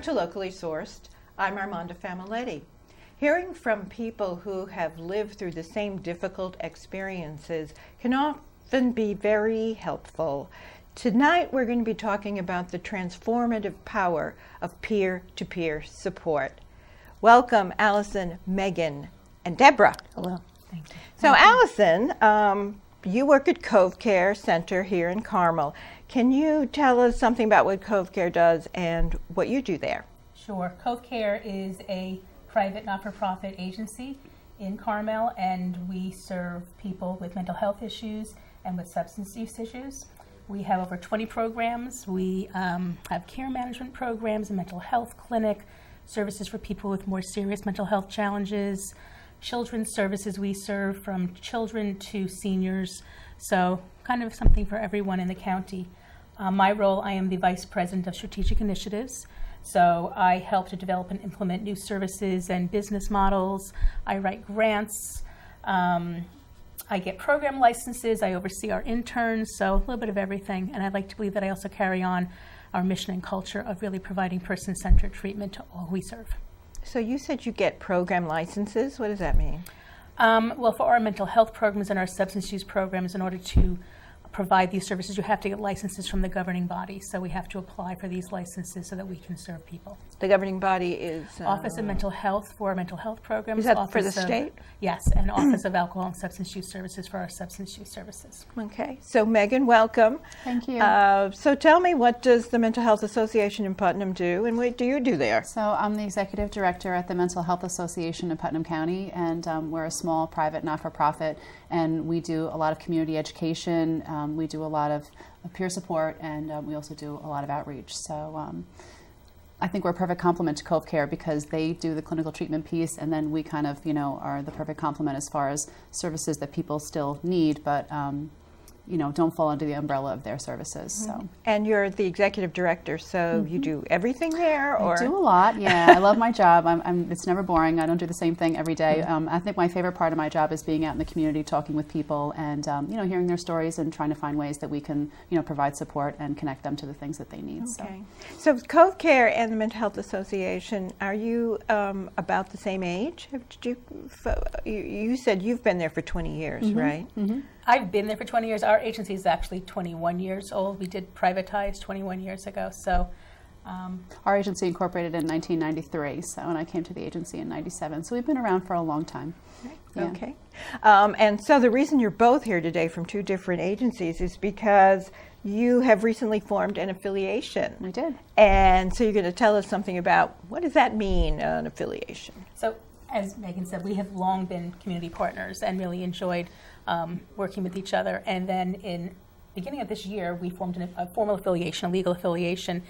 to Locally Sourced. I'm Armanda Familetti. Hearing from people who have lived through the same difficult experiences can often be very helpful. Tonight we're going to be talking about the transformative power of peer-to-peer support. Welcome, Alison, Megan, and Debra. Hello. Thank you. So, Alison, you work at CoveCare Center here in Carroll. Can you tell us something about what CoveCare does and what you do there? Sure. CoveCare is a private not-for-profit agency in Carmel, and we serve people with mental health issues and with substance use issues. We have over 20 programs. We have care management programs, a mental health clinic, services for people with more serious mental health challenges, children's services. We serve from children to seniors, so kind of something for everyone in the county. My role, I am the Vice President of Strategic Initiatives, so I help to develop and implement new services and business models. I write grants. I get program licenses. I oversee our interns, so a little bit of everything. And I'd like to believe that I also carry on our mission and culture of really providing person-centered treatment to all we serve. So you said you get program licenses. What does that mean? Well, for our mental health programs and our substance use programs, in order to provide these services, you have to get licenses from the governing body. So we have to apply for these licenses so that we can serve people. The governing body is? Office of Mental Health for mental health programs. Is that Office for the state? Yes, and Office of Alcohol and Substance Use Services for our substance use services. Okay. So Megan, welcome. Thank you. So tell me, what does the Mental Health Association in Putnam do, and what do you do there? So I'm the executive director at the Mental Health Association in Putnam County, and we're a small private not-for-profit, and we do a lot of community education. We do a lot of peer support, and we also do a lot of outreach. So I think we're a perfect complement to CoveCare because they do the clinical treatment piece, and then we kind of, are the perfect complement as far as services that people still need, but don't fall under the umbrella of their services. So. And you're the executive director, so you do everything there, or? I do a lot. Yeah, I love my job. It's never boring. I don't do the same thing every day. I think my favorite part of my job is being out in the community, talking with people, and hearing their stories and trying to find ways that we can provide support and connect them to the things that they need. Okay. So CoveCare and the Mental Health Association, are you about the same age? You said you've been there for 20 years, right? Mm-hmm. I've been there for 20 years. Our agency is actually 21 years old. We did privatize 21 years ago. So, our agency incorporated in 1993, and I came to the agency in 97. So we've been around for a long time. Yeah. Okay. And so the reason you're both here today from two different agencies is because you have recently formed an affiliation. We did. And so you're going to tell us something about what does that mean, an affiliation? So, as Megan said, we have long been community partners and really enjoyed working with each other. And then in beginning of this year, we formed a formal affiliation, a legal affiliation,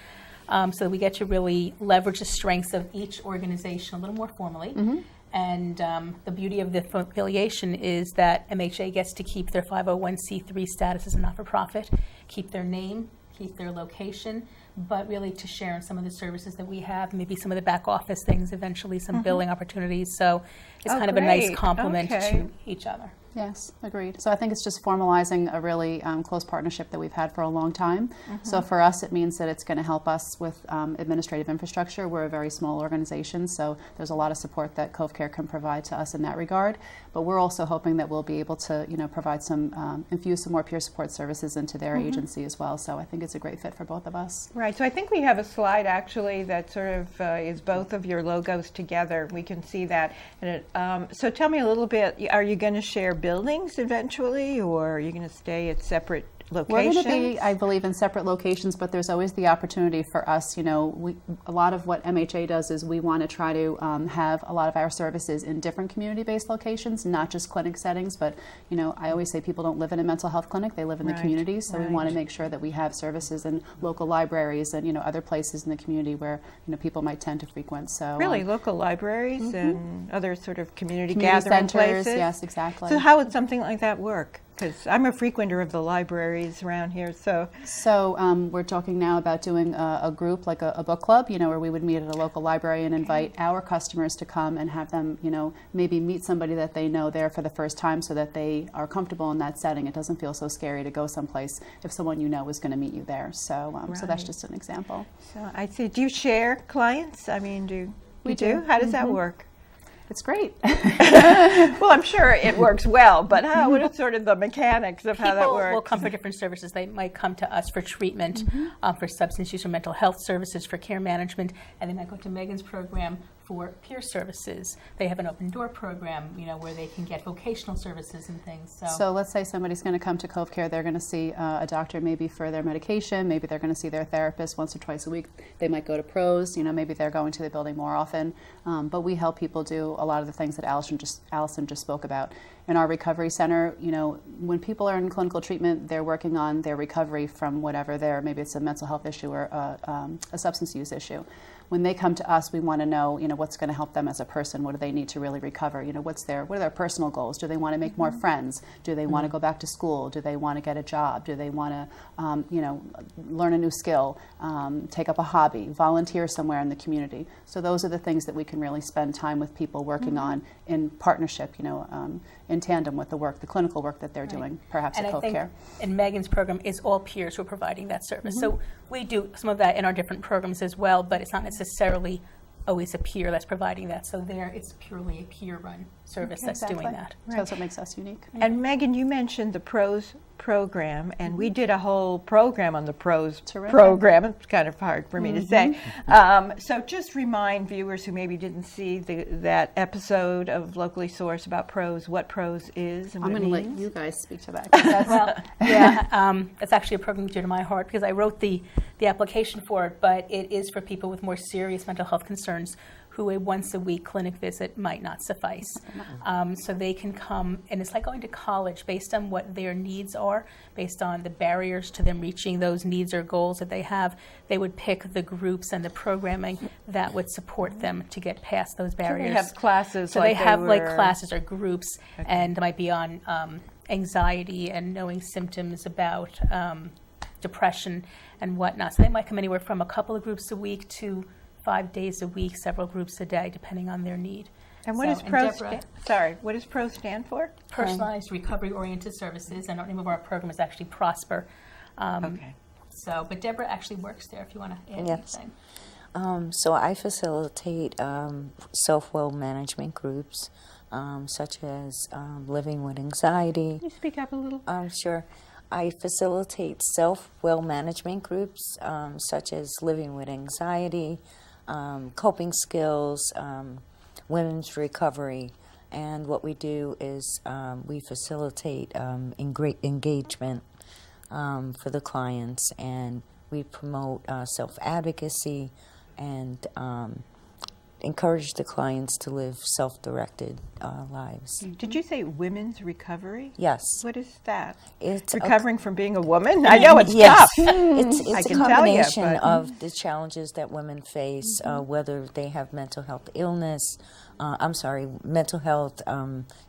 so that we get to really leverage the strengths of each organization a little more formally. Mm-hmm. And the beauty of the affiliation is that MHA gets to keep their 501c3 status as a not-for-profit, keep their name, keep their location, but really to share in some of the services that we have, maybe some of the back office things, eventually some billing opportunities. So it's kind of a nice complement to each other. Yes, agreed. So I think it's just formalizing a really close partnership that we've had for a long time. So for us, it means that it's going to help us with administrative infrastructure. We're a very small organization, so there's a lot of support that CoveCare can provide to us in that regard. But we're also hoping that we'll be able to, provide some, infuse some more peer support services into their agency as well. So I think it's a great fit for both of us. Right. So I think we have a slide actually that sort of is both of your logos together. We can see that. And so tell me a little bit. Are you going to share buildings eventually, or are you going to stay at separate locations? We're going to be, I believe, in separate locations, but there's always the opportunity for us. A lot of what MHA does is we want to try to have a lot of our services in different community-based locations, not just clinic settings. But I always say people don't live in a mental health clinic; they live in the community. So we want to make sure that we have services in local libraries and other places in the community where people might tend to frequent. So really, local libraries and other sort of community gathering centers, places. yes, exactly. So how would something like that work? Because I'm a frequenter of the libraries around here, so. So we're talking now about doing a group, like a book club, where we would meet at a local library and invite our customers to come and have them, maybe meet somebody that they know there for the first time so that they are comfortable in that setting. It doesn't feel so scary to go someplace if someone you know is going to meet you there. So, so that's just an example. So I see. Do you share clients? I mean, we do? How does that work? It's great. Well, I'm sure it works well, but what are sort of the mechanics of how that works? People will come for different services. They might come to us for treatment, for substance use or mental health services, for care management, and they might go to Megan's program for peer services. They have an open door program, where they can get vocational services and things. So let's say somebody's going to come to CoveCare. They're going to see a doctor maybe for their medication. Maybe they're going to see their therapist once or twice a week. They might go to pros. Maybe they're going to the building more often. But we help people do a lot of the things that Alison just spoke about. In our recovery center, when people are in clinical treatment, they're working on their recovery from whatever maybe it's a mental health issue or a substance use issue. When they come to us, we want to know, what's going to help them as a person. What do they need to really recover? What are their personal goals? Do they want to make more friends? Do they want to go back to school? Do they want to get a job? Do they want to, learn a new skill, take up a hobby, volunteer somewhere in the community? So those are the things that we can really spend time with people working on in partnership, in tandem with the clinical work that they're doing, perhaps at CoveCare. And Megan's program is all peers who are providing that service. So we do some of that in our different programs as well, but it's not necessarily always a peer that's providing that. So it's purely a peer-run service that's doing that. Right. So that's what makes us unique. And Megan, you mentioned the PROS program, and we did a whole program on the PROS program. It's kind of hard for me to say. So just remind viewers who maybe didn't see that episode of Locally Sourced about PROS, what PROS is and what it means. I'm going to let you guys speak to that. It's actually a program dear to my heart because I wrote the application for it, but it is for people with more serious mental health concerns who a once-a-week clinic visit might not suffice. So they can come, and it's like going to college based on what their needs are, based on the barriers to them reaching those needs or goals that they have. They would pick the groups and the programming that would support them to get past those barriers. So they have classes. So they have classes or groups, and might be on anxiety and knowing symptoms about depression and whatnot. So they might come anywhere from a couple of groups a week to 5 days a week, several groups a day, depending on their need. And what does PROS stand for? Personalized Recovery-Oriented Services, and the name of our program is actually Prosper. But Debra actually works there, if you want to add anything. So I facilitate self-will management groups, such as living with anxiety. Can you speak up a little? Sure. I facilitate self-will management groups, such as living with anxiety, coping skills, women's recovery, and what we do is we facilitate engagement for the clients, and we promote self-advocacy and encourage the clients to live self-directed lives. Did you say women's recovery? Yes. What is that? It's recovering from being a woman? I know it's tough. It's a combination of the challenges that women face, whether they have mental health illness, mental health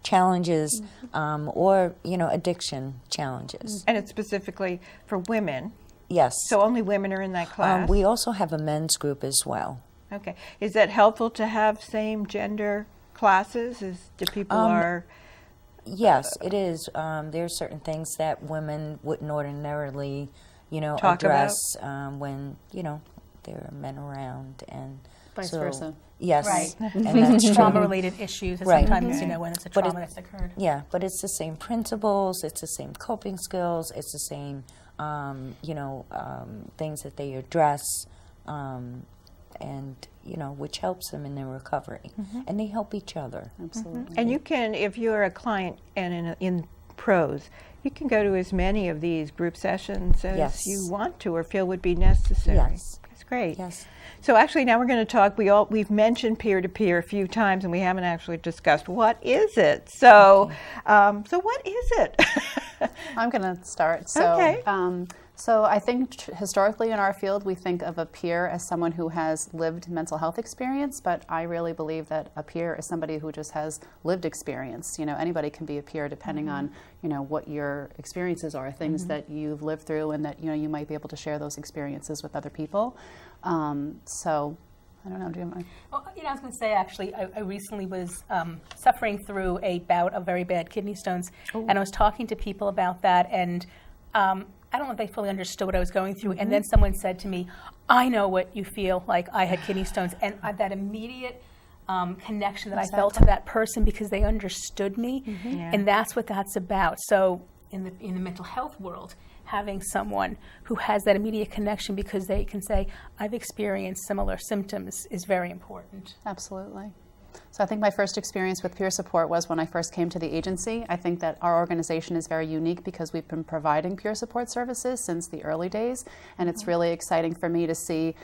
challenges, or, addiction challenges. And it's specifically for women? Yes. So only women are in that class? We also have a men's group as well. Okay. Is that helpful to have same gender classes? Yes, it is. There are certain things that women wouldn't ordinarily, talk address when, there are men around, and vice versa. Yes, right. And that's trauma-related issuings, and right. sometimes when it's a trauma that's occurred. Yeah, but it's the same principles, it's the same coping skills, it's the same, things that they address. And which helps them in their recovery, and they help each other. Absolutely. And you can, if you're a client and in PROS, you can go to as many of these group sessions as you want to or feel would be necessary. Yes, that's great. Yes. So actually, now we're going to talk. We've mentioned peer-to-peer a few times, and we haven't actually discussed what is it. So, so what is it? I'm going to start. So, So I think historically in our field, we think of a peer as someone who has lived mental health experience, but I really believe that a peer is somebody who just has lived experience. You know, anybody can be a peer depending on, you know, what your experiences are, things that you've lived through, and that, you know, you might be able to share those experiences with other people. So I don't know, do you have Well, you know, I was going to say, actually, I recently was suffering through a bout of very bad kidney stones, and I was talking to people about that, and I don't know if they fully understood what I was going through, and then someone said to me, I know what you feel like I had kidney stones, and that immediate connection that I felt to that person because they understood me, and that's what that's about. So in the mental health world, having someone who has that immediate connection because they can say, I've experienced similar symptoms is very important. Absolutely. So I think my first experience with peer support was when I first came to the agency. I think that our organization is very unique because we've been providing peer support services since the early days, and it's really exciting for me to see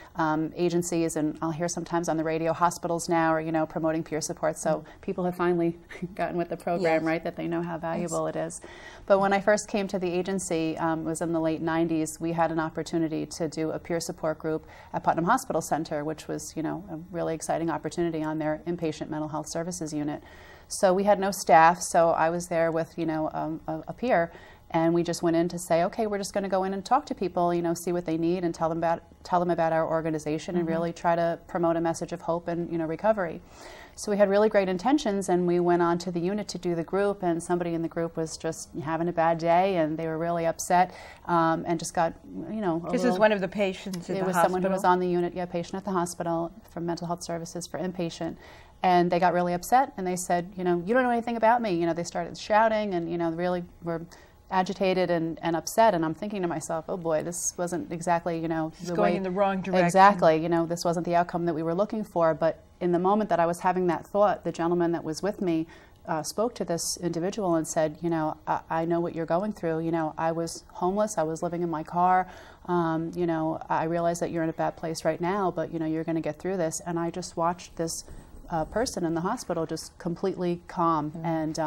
agencies, and I'll hear sometimes on the radio, hospitals now are, you know, promoting peer support. So people have finally gotten with the program, right, that they know how valuable it is. But when I first came to the agency, it was in the late 90s, we had an opportunity to do a peer support group at Putnam Hospital Center, which was, you know, a really exciting opportunity on their inpatient mental health services unit. So we had no staff, so I was there with, you know, a peer, and we just went in to say, okay, we're just going to go in and talk to people, you know, see what they need, and tell them about our organization, and really try to promote a message of hope and, you know, recovery. So we had really great intentions, and we went on to the unit to do the group, and somebody in the group was just having a bad day, and they were really upset, and just got, you know, This is one of the patients in the hospital? It was someone who was on the unit, patient at the hospital for mental health services for inpatient. And they got really upset, and they said, you know, you don't know anything about me. You know, they started shouting, and, you know, really were agitated and upset. And I'm thinking to myself, oh boy, this wasn't exactly, you know, it's going in the wrong direction. Exactly. You know, this wasn't the outcome that we were looking for. But in the moment that I was having that thought, the gentleman that was with me spoke to this individual and said, you know, I know what you're going through. You know, I was homeless. I was living in my car. You know, I realize that you're in a bad place right now, but, you know, you're going to get through this. And I just watched this person in the hospital just completely calm, and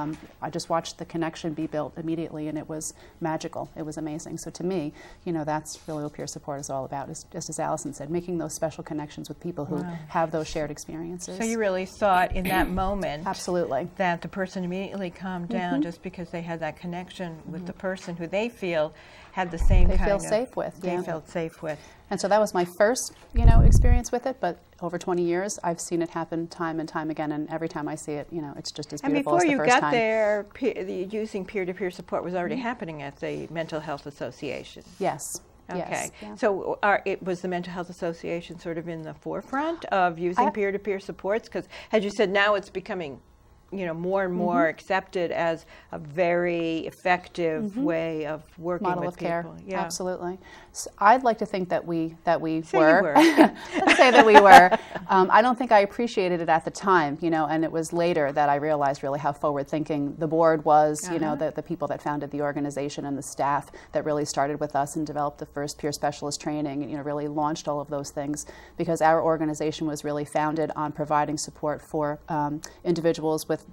I just watched the connection be built immediately, and it was magical. It was amazing. So to me, you know, that's really what peer support is all about, is, just as Alison said, making those special connections with people who have those shared experiences. So you really thought in that moment absolutely that the person immediately calmed down just because they had that connection with the person who they feel had the same they feel safe with. They felt safe with. And so that was my first, you know, experience with it, but over 20 years, I've seen it happen time and time again, and every time I see it, you know, it's just as beautiful as the first time. And before you got there, using peer-to-peer support was already happening at the Mental Health Association. Yes. Okay. Yes. Yeah. So was the Mental Health Association sort of in the forefront of using peer-to-peer supports? Because, as you said, now it's becoming, you know, more and more accepted as a very effective way of working model with of care. people. Yeah. Absolutely. So I'd like to think that we Say were. You were. Let's say that we were. I don't think I appreciated it at the time, you know, and it was later that I realized really how forward-thinking the board was, you know, the people that founded the organization and the staff that really started with us and developed the first peer specialist training, and, you know, really launched all of those things, because our organization was really founded on providing support for individuals with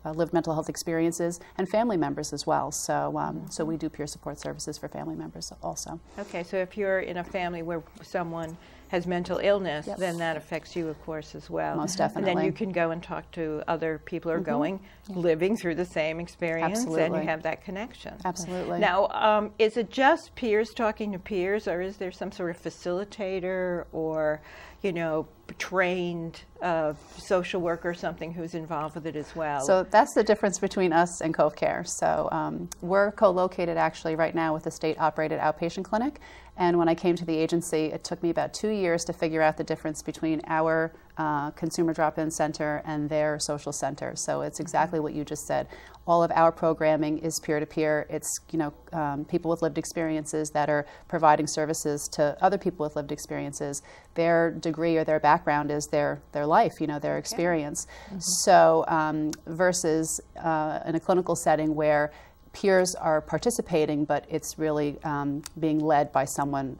lived mental health experiences, and family members as well. So, so we do peer support services for family members also. Okay, so if you're in a family where someone has mental illness, then that affects you, of course, as well. Most definitely. And then you can go and talk to other people who are living through the same experience, and you have that connection. Absolutely. Now, is it just peers talking to peers, or is there some sort of facilitator or, you know, trained social worker or something who's involved with it as well? So that's the difference between us and CoveCare. So we're co-located actually right now with a state-operated outpatient clinic. And when I came to the agency, it took me about 2 years to figure out the difference between our consumer drop-in center and their social center. So it's exactly what you just said. All of our programming is peer-to-peer. It's, you know, people with lived experiences that are providing services to other people with lived experiences. Their degree or their background is their life, you know, their experience. So versus in a clinical setting where peers are participating, but it's really being led by someone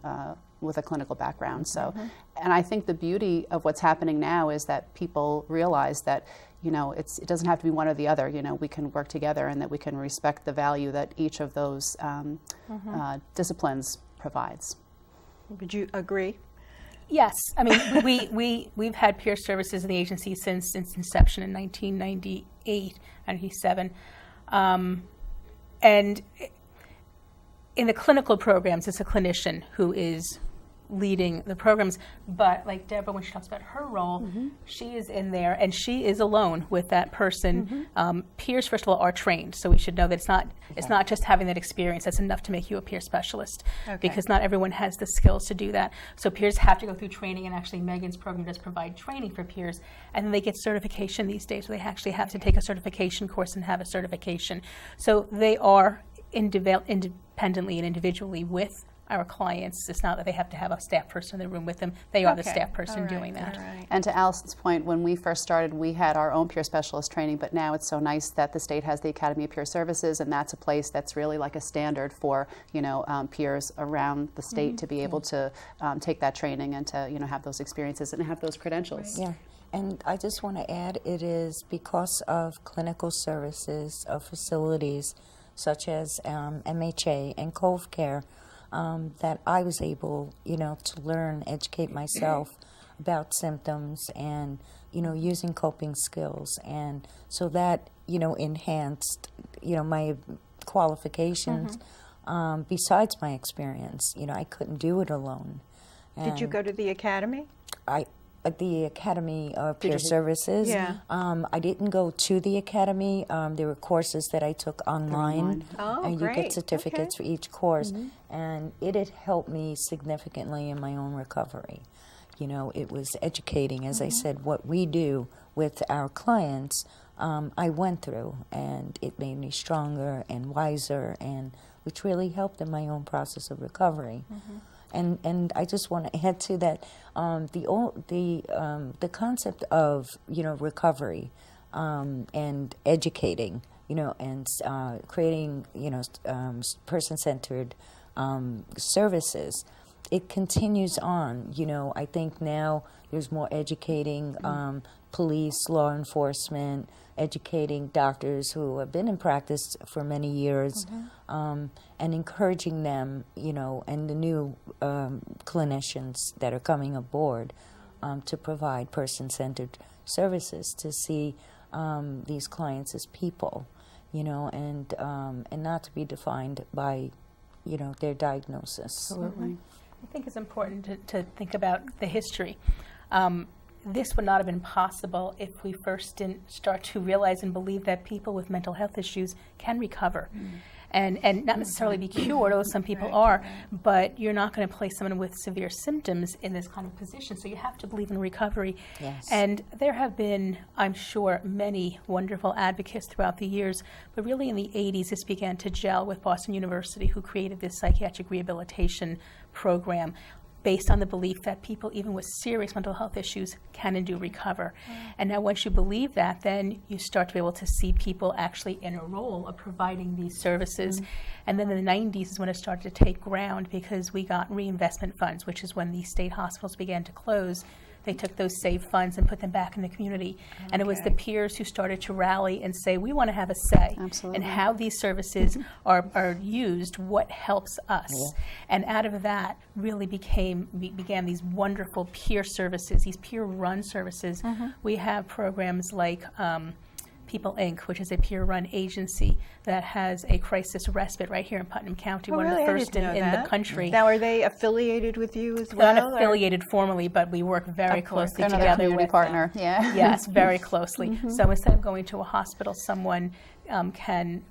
with a clinical background. So, and I think the beauty of what's happening now is that people realize that, you know, it doesn't have to be one or the other. You know, we can work together, and that we can respect the value that each of those disciplines provides. Would you agree? Yes, I mean, we've had peer services in the agency since its inception in 1998, 97. And in the clinical programs, it's a clinician who is leading the programs, but like Debra, when she talks about her role, she is in there and she is alone with that person. Peers, first of all, are trained, so we should know that it's not just having that experience that's enough to make you a peer specialist, because not everyone has the skills to do that. So peers have to go through training, and actually Megan's program does provide training for peers, and then they get certification these days, where they actually have to take a certification course and have a certification. So they are independently and individually with our clients. It's not that they have to have a staff person in the room with them. They are the staff person doing that. And to Alison's point, when we first started, we had our own peer specialist training, but now it's so nice that the state has the Academy of Peer Services, and that's a place that's really like a standard for, peers around the state to be able to take that training and to, have those experiences and have those credentials. Yeah. And I just want to add, it is because of clinical services of facilities such as MHA and CoveCare that I was able, to learn, educate myself about symptoms and, using coping skills. And so that, enhanced, my qualifications besides my experience. I couldn't do it alone. Did you go to the academy? At the Academy of Peer Services. Yeah. I didn't go to the academy. There were courses that I took online. And you get certificates for each course. And it had helped me significantly in my own recovery. It was educating, as I said, what we do with our clients, I went through, and it made me stronger and wiser, and which really helped in my own process of recovery. And I just want to add to that, the concept of recovery and educating, and creating person-centered services. It continues on. I think now there's more educating police, law enforcement, educating doctors who have been in practice for many years, and encouraging them, and the new clinicians that are coming aboard to provide person-centered services, to see these clients as people, and not to be defined by, their diagnosis. Absolutely. I think it's important to think about the history. This would not have been possible if we first didn't start to realize and believe that people with mental health issues can recover. And not necessarily be cured, although some people are, but you're not going to place someone with severe symptoms in this kind of position. So you have to believe in recovery. Yes. And there have been, I'm sure, many wonderful advocates throughout the years, but really in the 80s this began to gel with Boston University, who created this psychiatric rehabilitation program based on the belief that people, even with serious mental health issues, can and do recover. And now once you believe that, then you start to be able to see people actually in a role of providing these services. And then in the 90s is when it started to take ground, because we got reinvestment funds, which is when the state hospitals began to close. They took those saved funds and put them back in the community. And it was the peers who started to rally and say, we want to have a say in how these services are used, what helps us. And out of that really began these wonderful peer services, these peer-run services. We have programs like People Inc., which is a peer-run agency that has a crisis respite right here in Putnam County, one of the first in the country. Now, are they affiliated with you as well? Not affiliated formally, but we work very closely together community with partner. them. Yes, very closely. So instead of going to a hospital, someone can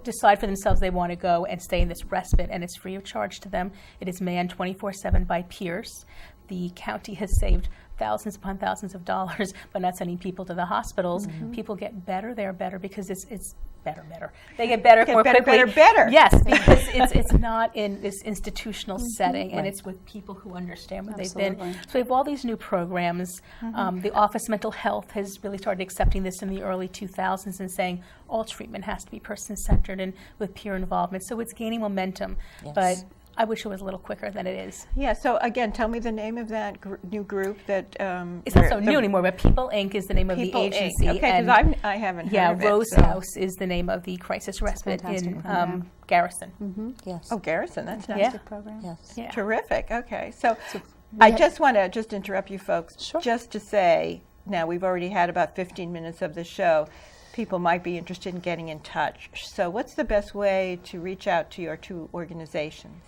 decide for themselves they want to go and stay in this respite, and it's free of charge to them. It is manned 24/7 by peers. The county has saved thousands upon thousands of dollars by not sending people to the hospitals. People get better. They're better because it's better. They get better more quickly. Better. Yes, because it's not in this institutional setting, and it's with people who understand what they've been. So we have all these new programs. The Office of Mental Health has really started accepting this in the early 2000s and saying all treatment has to be person-centered and with peer involvement. So it's gaining momentum. But I wish it was a little quicker than it is. Yeah, so again, tell me the name of that new group that... It's not so new anymore, but People Inc. is the name of the agency. Inc. Okay, because I haven't heard of it. Rose House is the name of the crisis respite in Garrison. Mm-hmm. Yes. Oh, Garrison, that's nice. Yeah. Program. Yes. Yeah. Terrific. Okay, so I just want to just interrupt you folks just to say, now we've already had about 15 minutes of the show. People might be interested in getting in touch. So what's the best way to reach out to your two organizations?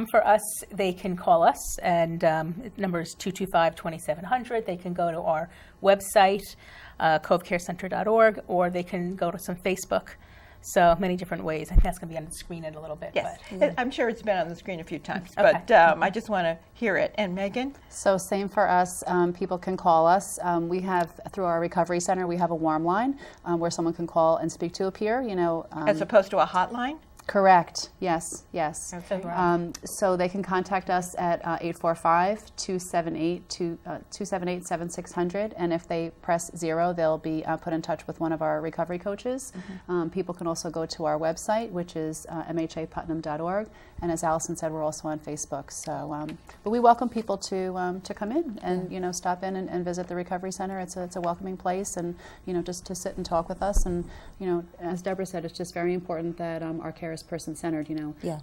For us, they can call us, and the number is 225-2700. They can go to our website, CoveCareCenter.org, or they can go to some Facebook. So many different ways. I think that's going to be on the screen in a little bit. Yes, but. I'm sure it's been on the screen a few times, Okay. but I just want to hear it. And Megan? So same for us. People can call us. We have, through our recovery center, we have a warm line where someone can call and speak to a peer. As opposed to a hotline? Correct. Yes. Okay. So they can contact us at 845-278-7600, and if they press 0, they'll be put in touch with one of our recovery coaches. People can also go to our website, which is mhaputnam.org, and as Alison said, we're also on Facebook. So, but we welcome people to come in and stop in and visit the recovery center. It's a welcoming place, and just to sit and talk with us. And as Debra said, it's just very important that our care is person-centered.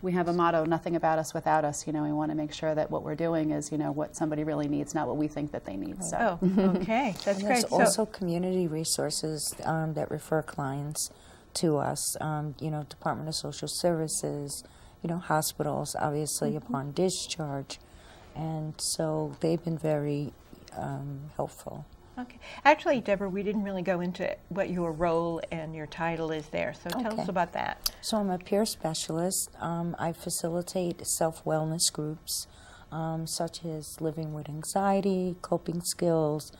We have a motto: nothing about us without us. We want to make sure that what we're doing is what somebody really needs, not what we think that they need. So. Okay, that's great. There's also community resources that refer clients to us. Department of Social Services, hospitals, obviously upon discharge, and so they've been very helpful. Okay. Actually, Debra, we didn't really go into what your role and your title is there, so tell us about that. So I'm a peer specialist. I facilitate self-wellness groups, such as living with anxiety, coping skills,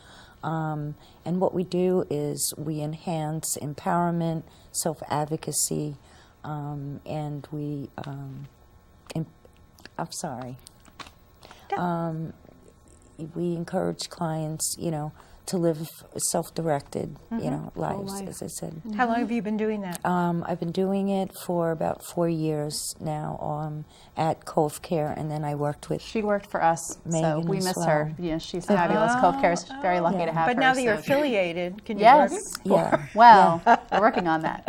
and what we do is we enhance empowerment, self-advocacy, and we, we encourage clients, to live self-directed, lives, as I said. How long have you been doing that? I've been doing it for about 4 years now at CoveCare, and then I worked with... She worked for us, Megan so we as miss well. her. Yeah, she's fabulous. CoveCare is very lucky to have her. But now that you're affiliated, can you Yes. work? Yeah. Well, we're working on that.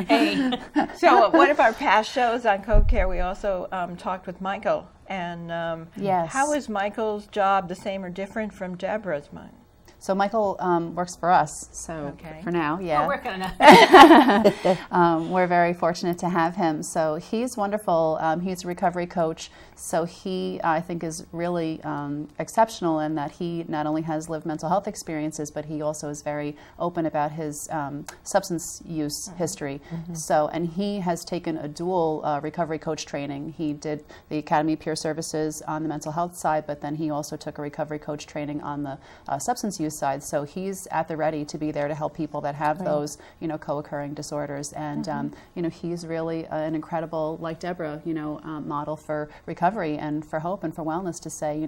Hey. So one of our past shows on CoveCare, we also talked with Michael. And Yes. how is Michael's job the same or different from Debra's? So Michael works for us, so for now, yeah. We're working on that. We're very fortunate to have him. So he's wonderful. He's a recovery coach. So he, I think, is really exceptional in that he not only has lived mental health experiences, but he also is very open about his substance use history. So, and he has taken a dual recovery coach training. He did the Academy of Peer Services on the mental health side, but then he also took a recovery coach training on the substance use side. So he's at the ready to be there to help people that have those, co-occurring disorders. And, he's really an incredible, like Debra, model for recovery and for hope and for wellness to say, you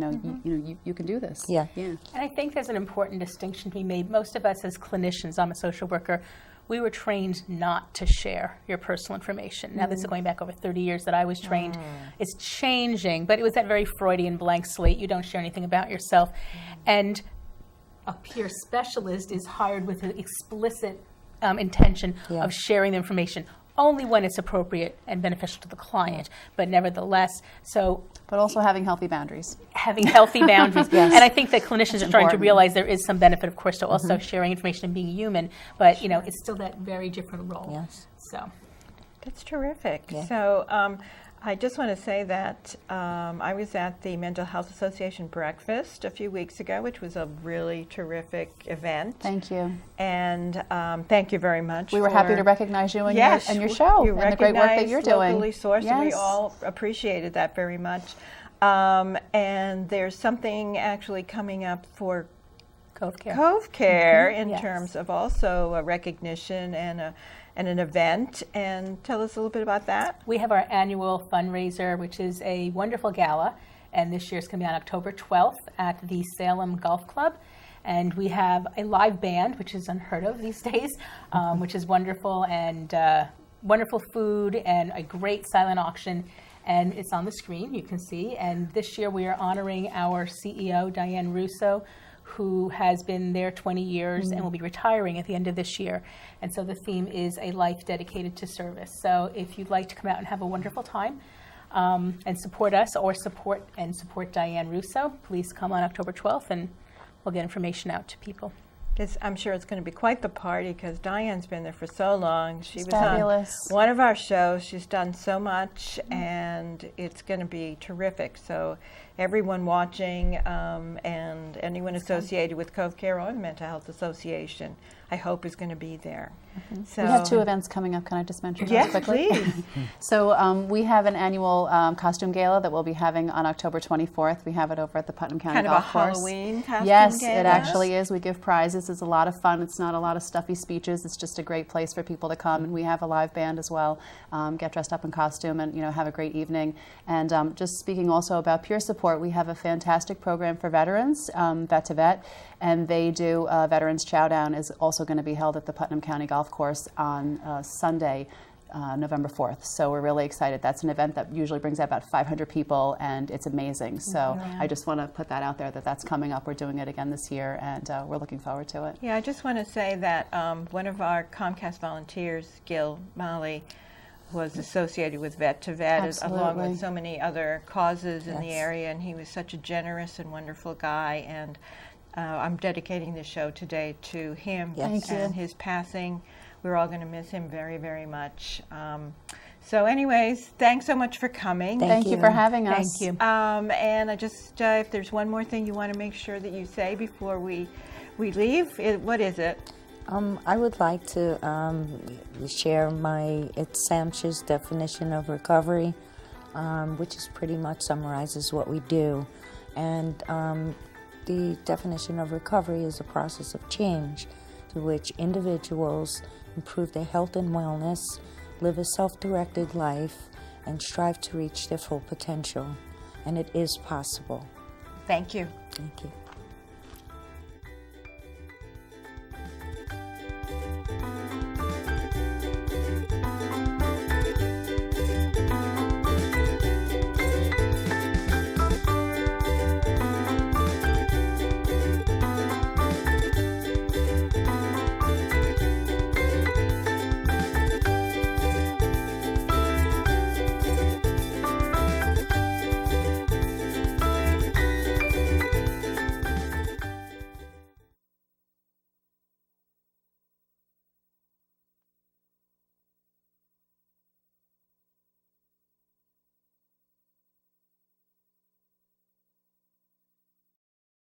can do this. Yeah. And I think there's an important distinction to be made. Most of us as clinicians, I'm a social worker, we were trained not to share your personal information. Now, this is going back over 30 years that I was trained. It's changing, but it was that very Freudian blank slate. You don't share anything about yourself. And a peer specialist is hired with an explicit intention of sharing the information only when it's appropriate and beneficial to the client, but nevertheless, but also having healthy boundaries. Having healthy boundaries. And I think that clinicians are starting to realize there is some benefit, of course, to also sharing information and being human, but it's still that very different role. Yes. So That's terrific. Yeah. So I just want to say that I was at the Mental Health Association breakfast a few weeks ago, which was a really terrific event. Thank you. And thank you very much. We were happy to recognize you and your show you and the great work that you're doing. Locally sourced, and we Yes. all appreciated that very much. And there's something actually coming up for CoveCare in terms of also a recognition and an event. And tell us a little bit about that. we have our annual fundraiser, which is a wonderful gala, and this year's going to be on October 12th at the Salem Golf Club. And we have a live band, which is unheard of these days, which is wonderful, and wonderful food and a great silent auction. and it's on the screen, you can see. And this year we are honoring our CEO, Diane Russo, who has been there 20 years and will be retiring at the end of this year. And so the theme is a life dedicated to service. So if you'd like to come out and have a wonderful time and support us or support Diane Russo, please come on October 12th and we'll get information out to people. I'm sure it's going to be quite the party because Diane's been there for so long. She was fabulous. on one of our shows. She's done so much, and it's going to be terrific. So everyone watching and anyone associated with CoveCare or the Mental Health Association, I hope is going to be there. So We have 2 events coming up. Can I just mention those yes, quickly? please. So we have an annual costume gala that we'll be having on October 24th. We have it over at the Putnam County Kind of Golf a Course. Halloween costume Yes, gala? it actually is. We give prizes. It's a lot of fun. It's not a lot of stuffy speeches. It's just a great place for people to come. And we have a live band as well. Get dressed up in costume and have a great evening. And just speaking also about peer support, we have a fantastic program for veterans, Vet to Vet, and they do Veterans Chow Down is also going to be held at the Putnam County Golf Course on Sunday, November 4th. So we're really excited. That's an event that usually brings out about 500 people, and it's amazing. So I just want to put that out there that that's coming up. We're doing it again this year, and we're looking forward to it. Yeah, I just want to say that one of our Comcast volunteers, Gil Molly, was associated with Vet to Vet along with so many other causes in the area, and he was such a generous and wonderful guy. And I'm dedicating this show today to him and his passing. We're all going to miss him very, very much. So anyways, thanks so much for coming. Thank you for having us. Thank you. And I just, if there's one more thing you want to make sure that you say before we leave, what is it? I would like to share it's SAMHSA's definition of recovery, which is pretty much summarizes what we do. And the definition of recovery is a process of change through which individuals improve their health and wellness, live a self-directed life, and strive to reach their full potential. And it is possible. Thank you. Thank you.